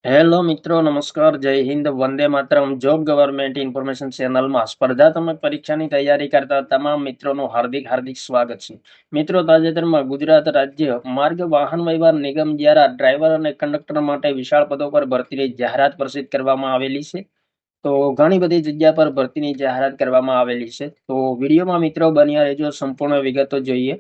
Hello મિત્રો, નમસ્કાર, જય Hind, Vande Mataram. Job government information ચેનલમાં સ્પર્ધાત્મક પરીક્ષાની તૈયારી કરતા તમામ મિત્રોનું હાર્દિક હાર્દિક સ્વાગત છે. મિત્રો, તાજેતરમાં ગુજરાત રાજ્ય માર્ગ વાહન વ્યવહાર નિગમ દ્વારા ડ્રાઈવર અને કંડક્ટર માટે વિશાળ પદો પર ભરતીની જાહેરાત પ્રસિદ્ધ કરવામાં આવેલી છે. તો ઘણી બધી જગ્યા પર ભરતીની જાહેરાત કરવામાં આવેલી છે. તો વિડીયોમાં મિત્રો બન્યા રહેજો, સંપૂર્ણ વિગતો જોઈએ.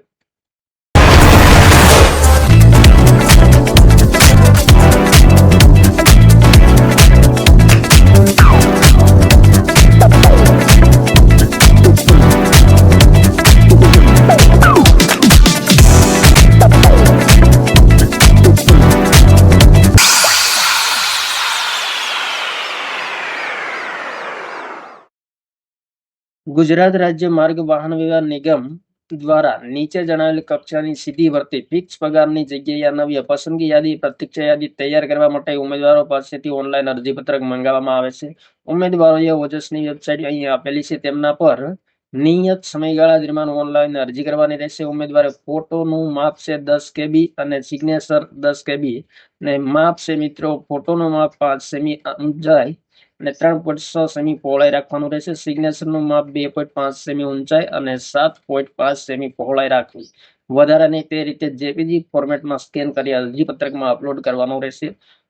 ગુજરાત રાજ્ય માર્ગ વાહન વ્યવહાર નિગમ દ્વારા નીચે જણાવેલ કક્ષાની સીધી ભરતી ફિક્સ પગારની જગ્યાએ નવી પસંદગી યાદી પ્રતીક્ષા યાદી તૈયાર કરવા માટે ઉમેદવારો પાસેથી ઓનલાઈન અરજીપત્રક મંગાવવામાં આવે છે. ઉમેદવારોએ ઓજસની વેબસાઇટ અહીં આપેલી છે, તેમના પર નિયત સમયગાળા દરમિયાન ઓનલાઈન અરજી કરવાની રહેશે. ઉમેદવારે ફોટોનું માપ છે 10 KB અને સિગ્નેચર 10 KB અને માપ છે મિત્રો ફોટોનું માપ 5 સેમી ઊંચાઈ અને 3.6 સેમી પહોળાઈ રાખવાનું રહેશે. સિગ્નેચરનું માપ 2.5 સેમી ઊંચાઈ અને 7.5 સેમી પહોળાઈ રાખવી. વધારાની તે રીતે જેપીજી ફોર્મેટમાં સ્કેન કરી અરજીપત્રકમાં અપલોડ કરવાનો રહેશે.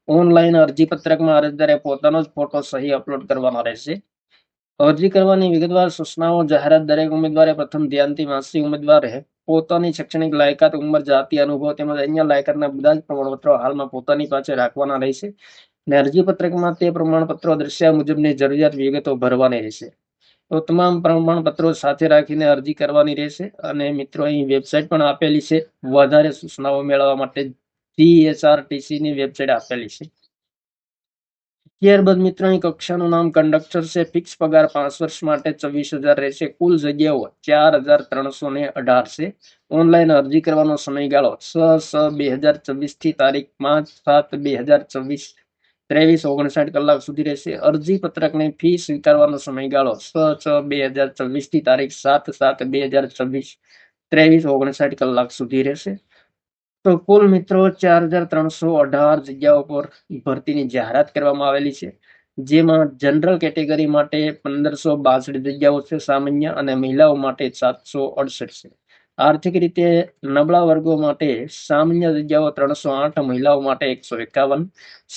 ઓનલાઈન અરજીપત્રકમાં અરજદારે પોતાનો જ ફોટો સહી અપલોડ કરવાનો રહેશે. અરજી કરવાની વિગતવાર સૂચનાઓ જાહેરાત દરેક ઉમેદવારે પ્રથમ ધ્યાનથી વાંચી. ઉમેદવારે પોતાની શૈક્ષણિક લાયકાત, ઉંમર, જાતિ, અનુભવ તેમજ અન્ય લાયકાતના બધા જ પ્રમાણપત્રો હાલમાં પોતાની પાસે રાખવાના રહેશે અને અરજીપત્રકમાં તે પ્રમાણપત્રો દર્શાવ્યા મુજબની જરૂરિયાત વિગતો ભરવાની રહેશે. તો તમામ પ્રમાણપત્રો સાથે રાખીને અરજી કરવાની રહેશે. અને મિત્રો અહીં વેબસાઇટ પણ આપેલી છે. વધારે સૂચનાઓ મેળવવા માટે GSRTC ની વેબસાઇટ આપેલી છે. ત્યારબાદ મિત્રો અહીં કક્ષાનું નામ કંડક્ટર છે. ફિક્સ પગાર 5 વર્ષ માટે 24,000 રહેશે. કુલ જગ્યાઓ 4,318 છે. ઓનલાઈન અરજી કરવાનો સમયગાળો 6/6/2024 થી તારીખ 5/7/2024 23:59 કલાક સુધી રહેશે. અરજી પત્રકની ફી સ્વીકારવાનો સમયગાળો 6/6/2024 થી તારીખ 7/7/2024 23:59 કલાક સુધી રહેશે. તો કુલ મિત્રો 4,318 જગ્યાઓ પર ભરતીની જાહેરાત કરવામાં આવેલી છે, જેમાં જનરલ કેટેગરી માટે 1,562 જગ્યાઓ છે સામાન્ય, અને મહિલાઓ માટે 768 છે. આર્થિક રીતે નબળા વર્ગો માટે સામાન્ય જગ્યાઓ 308, મહિલાઓ માટે 151,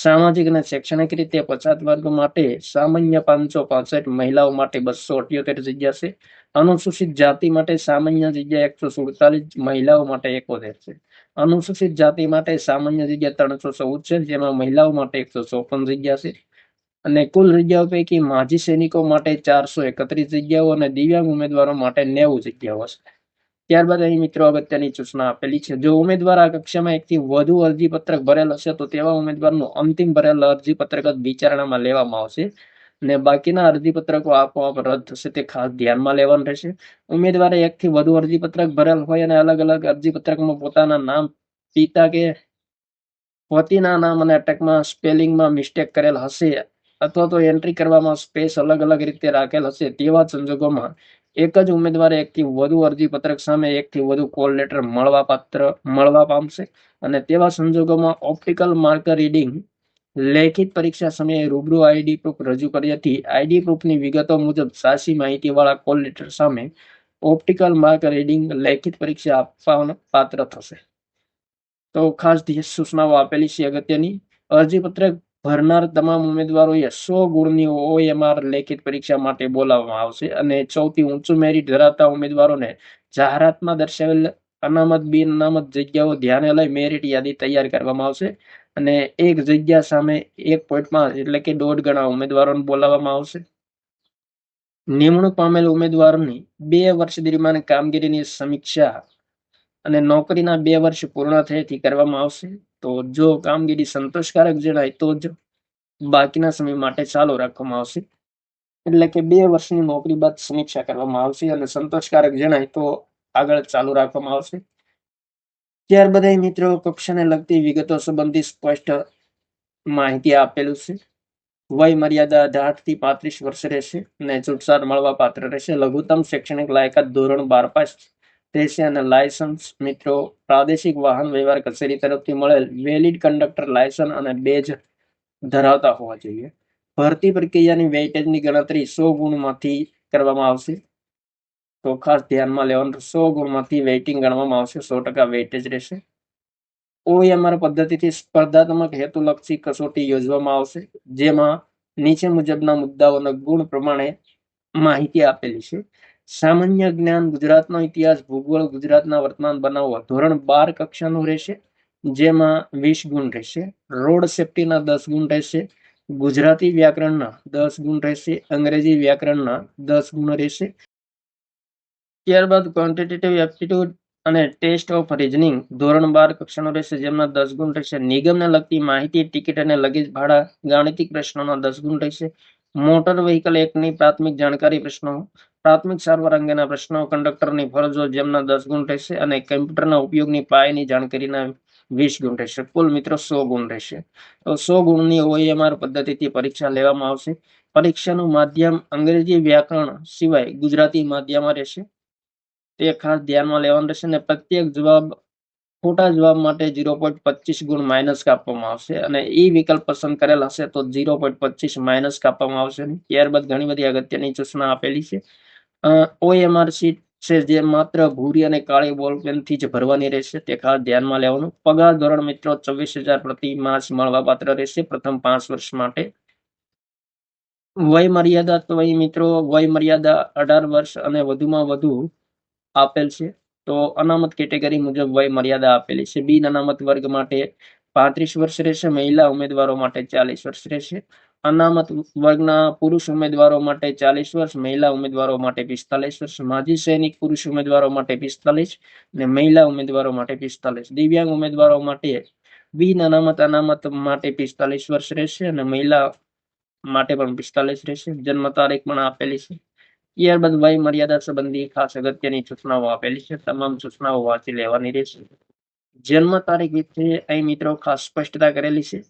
સામાજિક અને શૈક્ષણિક રીતે પછાત વર્ગ માટે સામાન્ય 565, મહિલાઓ માટે 278 જગ્યા છે. અનુસૂચિત જાતિ માટે સામાન્ય જગ્યા 147, મહિલાઓ માટે 71 છે. અનુસૂચિત જાતિ માટે સામાન્ય જગ્યા 314 છે, જેમાં મહિલાઓ માટે 154 જગ્યા છે. અને કુલ જગ્યાઓ પૈકી માજી સૈનિકો માટે 431 જગ્યાઓ અને દિવ્યાંગ ઉમેદવારો માટે 90 જગ્યાઓ છે. ત્યારબાદ અહીં મિત્રો અગત્યની સૂચના આપેલી છે. જો ઉમેદવાર આ કક્ષામાં એકથી વધુ અરજીપત્રક ભરેલ હશે તો તેવા ઉમેદવારનું અંતિમ ભરેલ અરજીપત્રક જ વિચારણામાં લેવામાં આવશે અને બાકીના અરજીપત્રકો આપોઆપ રદ થશે, તે ખાસ ધ્યાનમાં લેવાનું રહેશે. ઉમેદવારે એકથી વધુ અરજીપત્રક ભરેલ હોય અને અલગ અલગ અરજીપત્રકમાં પોતાના નામ, પિતા કે પતિના નામ અને અટકમાં સ્પેલિંગમાં મિસ્ટેક કરેલ હશે અથવા તો એન્ટ્રી કરવામાં સ્પેસ અલગ અલગ રીતે રાખેલ હશે, તેવા સંજોગોમાં એક જ ઉમેદવારે એકથી વધુ અરજીપત્રક સામે એકથી વધુ કોલ લેટર મળવા પામશે. અને તેવા સંજોગોમાં ઓપ્ટિકલ માર્કર રીડિંગ લેખિત પરીક્ષા સમયે રૂબરૂ આઈડી પ્રૂફ રજૂ કર્યાથી આઈડી પ્રૂફની વિગતો મુજબ સાચી માહિતીવાળા કોલ લેટર સામે ઓપ્ટિકલ માર્કર રીડિંગ લેખિત પરીક્ષા આપવા પાત્ર થશે. તો ખાસ સૂચનાઓ આપેલી છે અગત્યની. અરજીપત્રક ભરનાર તમામ ઉમેદવારોએ 100 ગુણની OMR લેખિત પરીક્ષા માટે બોલાવવામાં આવશે અને સૌથી ઊંચું મેરિટ ધરાવતા ઉમેદવારોને જાહેરાતમાં દર્શાવેલ અનામત બિન અનામત જગ્યાઓ ધ્યાને લઈ મેરિટ યાદી તૈયાર કરવામાં આવશે અને એક જગ્યા સામે 1.5 એટલે કે 1.5 ગણા ઉમેદવારોને બોલાવવામાં આવશે. નિમણૂક પામેલ ઉમેદવારોની 2 વર્ષ દરમિયાન કામગીરીની સમીક્ષા અને નોકરીના 2 વર્ષ પૂર્ણ થયેથી કરવામાં આવશે. તો જો કામગીરી સંતોષકારક જણાય તો જ બાકીના સમય માટે ચાલુ રાખવામાં આવશે. એટલે કે 2 વર્ષની નોકરી બાદ સમીક્ષા કરવામાં આવશે અને સંતોષકારક જણાય તો આગળ ચાલુ રાખવામાં આવશે. ત્યારબાદ મિત્રો કક્ષાને લગતી વિગતો સંબંધી સ્પષ્ટ માહિતી આપેલું છે. વય મર્યાદા 18 થી 35 વર્ષ રહેશે અને છૂટછાટ મળવા પાત્ર રહેશે. લઘુત્તમ શૈક્ષણિક લાયકાત ધોરણ 12 પાસ રહેશે અને લાયસન્સ મિત્રો પ્રાદેશિક વાહન વ્યવહાર કચેરી તરફથી મળેલ વેલિડ કંડક્ટર લાયસન્સ અને બેજ ધરાવતા હોવા જોઈએ. ભરતી પ્રક્રિયાની વેઇટેજની ગણતરી 100 ગુણમાંથી કરવામાં આવશે. તો ખાસ ધ્યાનમાં લેવાનું, 100 ગુણમાંથી વેઇટિંગ ગણવામાં આવશે, 100% વેઇટેજ રહેશે. OMR પદ્ધતિથી સ્પર્ધાત્મક હેતુલક્ષી કસોટી યોજવામાં આવશે, જેમાં નીચે મુજબના મુદ્દાઓના ગુણ પ્રમાણે માહિતી આપેલી છે. સામાન્ય જ્ઞાન, ગુજરાતનો ઇતિહાસ, ભૂગોળ, ગુજરાતના વર્તમાન બનાવો ધોરણ 12 કક્ષાનું રહેશે, જેમાં 20 ગુણ રહેશે. રોડ સેફટીના 10 ગુણ રહેશે. ગુજરાતી વ્યાકરણના 10 ગુણ રહેશે. અંગ્રેજી વ્યાકરણના 10 ગુણ રહેશે. ત્યારબાદ ક્વોન્ટિટેટિવ એપ્ટિટ્યુડ અને ટેસ્ટ ઓફ રીઝનિંગ ધોરણ 12 કક્ષાનો રહેશે, જેમના 10 ગુણ રહેશે. નિગમને લગતી માહિતી, ટિકિટ અને લગેજ ભાડા ગાણિતિક પ્રશ્નોના 10 ગુણ રહેશે. મોટર વ્હીકલ એક્ટની પ્રાથમિક જાણકારી પ્રશ્નો, પ્રાથમિક સારવાર અંગેના પ્રશ્નો, કંડક્ટરની ફરજો, જેમના 10 ગુણ રહેશે, અને કમ્પ્યુટરના ઉપયોગની પાયાની જાણકારીના 20 ગુણ રહેશે. કુલ મિત્રો 100 ગુણ રહેશે. તો 100 ગુણની OMR પદ્ધતિથી પરીક્ષા લેવામાં આવશે. પરીક્ષાનું માધ્યમ અંગ્રેજી વ્યાકરણ સિવાય ગુજરાતી માધ્યમમાં રહેશે, તે ખાસ ધ્યાનમાં લેવાનું રહેશે. અને પ્રત્યેક ખોટા જવાબ માટે 0.25 ગુણ માઇનસ કાપવામાં આવશે, અને ઈ વિકલ્પ પસંદ કરેલ હશે તો 0.25 માઇનસ કાપવામાં આવશે. ત્યારબાદ ઘણી બધી અગત્યની સૂચના આપેલી છે. OMR શીટ છે જે માત્ર ભૂરી અને કાળી બોલપેનથી જ ભરવાની રહેશે, તે ખાસ ધ્યાનમાં લેવાનું. પગાર ધોરણ મિત્રો 24,000 પ્રતિ માસ મળવાપાત્ર રહેશે પ્રથમ 5 વર્ષ માટે. વય મર્યાદા, તો અહીં મિત્રો વય મર્યાદા 18 વર્ષ અને વધુમાં વધુ આપેલ છે. તો અનામત કેટેગરી મુજબ વય મર્યાદા આપેલી છે. બિન અનામત વર્ગ માટે 35 વર્ષ રહેશે. મહિલા ઉમેદવારો માટે 40 વર્ષ રહેશે. અનામત વર્ગના પુરુષ ઉમેદવારો માટે 40 વર્ષ, મહિલા ઉમેદવારો માટે 45 વર્ષ. માજી સૈનિક પુરુષ ઉમેદવારો માટે 45 અને મહિલા ઉમેદવારો માટે 45. દિવ્યાંગ ઉમેદવારો માટે બિન અનામત માટે 45 વર્ષ રહેશે અને મહિલા માટે પણ 45 રહેશે. જન્મ તારીખ પણ આપેલી છે. ત્યારબાદ વય મર્યાદા સંબંધી ખાસ અગત્યની સૂચનાઓ આપેલી છે, તમામ સૂચનાઓ વાંચી લેવાની રહેશે. જન્મ તારીખ વિશે અહીં મિત્રો ખાસ સ્પષ્ટતા કરેલી છે.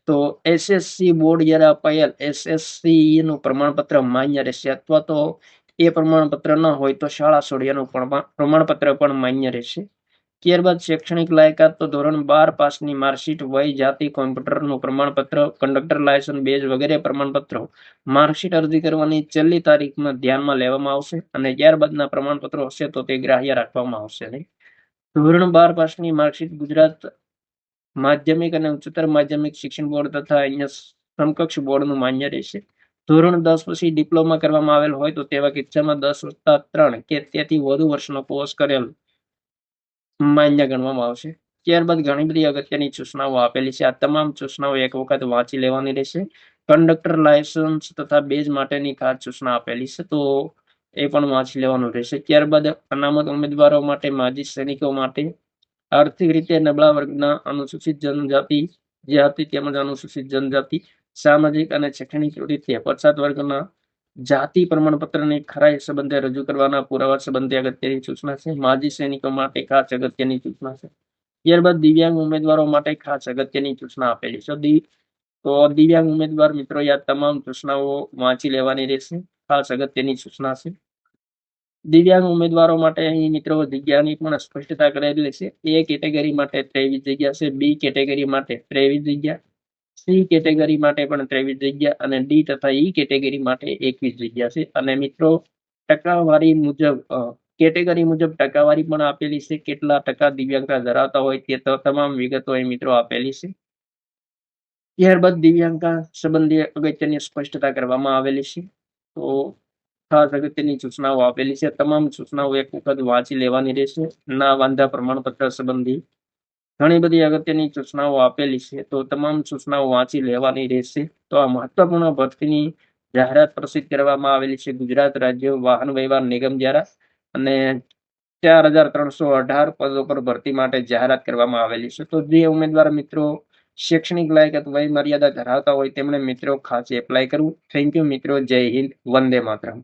તો SSC બોર્ડ દ્વારા અપાયેલ SSC નું પ્રમાણપત્ર માન્ય રહેશે, અથવા તો એ પ્રમાણપત્ર ન હોય તો શાળા સોડિયાનું પ્રમાણપત્ર પણ માન્ય રહેશે. ત્યારબાદ શૈક્ષણિક લાયકાત, તો ધોરણ 12 પાસની માર્કશીટ, વય, જાતિ, કોમ્પ્યુટરનું પ્રમાણપત્ર, કંડક્ટર લાયસન્સ, બેજ વગેરે પ્રમાણપત્રો માર્કશીટ અરજી કરવાની છેલ્લી તારીખમાં ધ્યાનમાં લેવામાં આવશે, અને ત્યારબાદના પ્રમાણપત્રો હશે તો તે ગ્રાહ્ય રાખવામાં આવશે નહીં. ધોરણ 12 પાસની માર્કશીટ ગુજરાત માધ્યમિક અને ઉચ્ચતર માધ્યમિક શિક્ષણ બોર્ડ તથા અહીંયા સમકક્ષ બોર્ડનું માન્ય રહેશે. ધોરણ 10 પછી ડિપ્લોમા કરવામાં આવેલ હોય તો તેવા કિસ્સામાં 10+3 કે તેથી વધુ વર્ષનો કોર્સ કરેલ માન્ય ગણવામાં આવશે. ત્યારબાદ ઘણી બધી અગત્યની સૂચનાઓ આપેલી છે. આ તમામ સૂચનાઓ એક વખત વાંચી લેવાની રહેશે. કંડક્ટર લાયસન્સ તથા બેજ માટેની ખાસ સૂચના આપેલી છે, તો એ પણ વાંચી લેવાનું રહેશે. ત્યારબાદ અનામત ઉમેદવારો માટે, માજી સૈનિકો માટે, આર્થિક રીતે નબળા વર્ગના, અનુસૂચિત જનજાતિ જાતિ તેમજ અનુસૂચિત જનજાતિ, સામાજિક અને શૈક્ષણિક રીતે પછાત વર્ગના જાતિ પ્રમાણપત્રની ખરાઈ સંબંધે રજૂ કરવાના પુરાવા સંબંધે અગત્યની સૂચના છે. માજી સૈનિકો માટે ખાસ અગત્યની સૂચના છે. ત્યારબાદ દિવ્યાંગ ઉમેદવારો માટે ખાસ અગત્યની સૂચના આપેલી છે. તો દિવ્યાંગ ઉમેદવાર મિત્રો આ તમામ સૂચનાઓ વાંચી લેવાની રહેશે, ખાસ અગત્યની સૂચના છે. દિવ્યાંગ ઉમેદવારો માટે અહીં મિત્રો જગ્યાની પણ સ્પષ્ટતા કરેલી છે. A કેટેગરી માટે 23 જગ્યા છે, B કેટેગરી માટે 23 જગ્યા, C કેટેગરી માટે પણ 23 જગ્યા, અને D તથા E કેટેગરી માટે 21 જગ્યા છે. અને મિત્રો ટકાવારી મુજબ કેટેગરી મુજબ ટકાવારી પણ આપેલી છે, કેટલા ટકા દિવ્યાંગતા ધરાવતા હોય તે તમામ વિગતો અહીં મિત્રો આપેલી છે. ત્યારબાદ દિવ્યાંગતા સંબંધી અગત્યની સ્પષ્ટતા કરવામાં આવેલી છે. તો ખાસ અગત્યની સૂચનાઓ આપેલી છે. તમામ સૂચનાઓ એક વખત વાંચી લેવાની રહેશે. ના વાંધા પ્રમાણપત્ર સંબંધી ઘણી બધી અગત્યની સૂચનાઓ આપેલી છે, તો તમામ સૂચનાઓ વાંચી લેવાની રહેશે. તો આ મહત્વપૂર્ણ ભરતીની જાહેરાત પ્રસિદ્ધ કરવામાં આવેલી છે ગુજરાત રાજ્ય વાહન વ્યવહાર નિગમ દ્વારા, અને 4,318 પદો પર ભરતી માટે જાહેરાત કરવામાં આવેલી છે. તો જે ઉમેદવાર મિત્રો શૈક્ષણિક લાયકાત વય મર્યાદા ધરાવતા હોય તેમણે મિત્રો ખાસ એપ્લાય કરવું. થેન્ક યુ મિત્રો. જય હિન્દ. વંદે માતરમ.